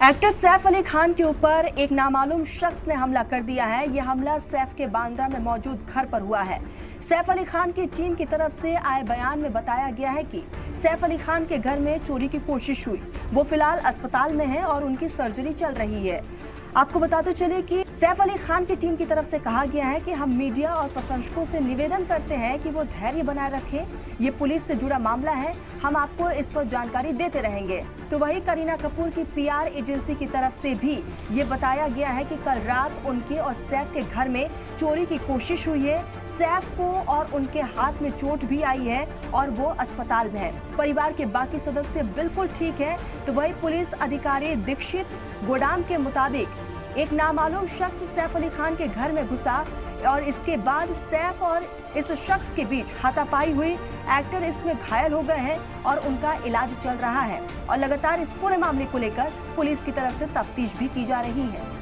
Actor Saif Ali Khan के ऊपर एक नामालूम शख्स ने हमला कर दिया है। यह हमला सैफ के बांद्रा में मौजूद घर पर हुआ है। सैफ अली खान की टीम की तरफ से आए बयान में बताया गया है कि सैफ अली खान के घर में चोरी की कोशिश हुई। वो फिलहाल अस्पताल में है और उनकी सर्जरी चल रही है। आपको बताते चले कि सैफ अली खान की टीम की तरफ से कहा गया है कि हम मीडिया और प्रशंसकों से निवेदन करते हैं कि वो धैर्य बनाए रखें। ये पुलिस से जुड़ा मामला है, हम आपको इस पर जानकारी देते रहेंगे। तो वही करीना कपूर की पीआर एजेंसी की तरफ से भी ये बताया गया है कि कल रात उनके और सैफ के घर में चोरी की कोशिश हुई है। सैफ को और उनके हाथ में चोट भी आई है और वो अस्पताल में है। परिवार के बाकी सदस्य बिल्कुल ठीक है। तो वही पुलिस अधिकारी दीक्षित गोडाम के मुताबिक एक नामालूम शख्स सैफ अली खान के घर में घुसा और इसके बाद सैफ और इस शख्स के बीच हाथापाई हुई। एक्टर इसमें घायल हो गए हैं और उनका इलाज चल रहा है और लगातार इस पूरे मामले को लेकर पुलिस की तरफ से तफ्तीश भी की जा रही है।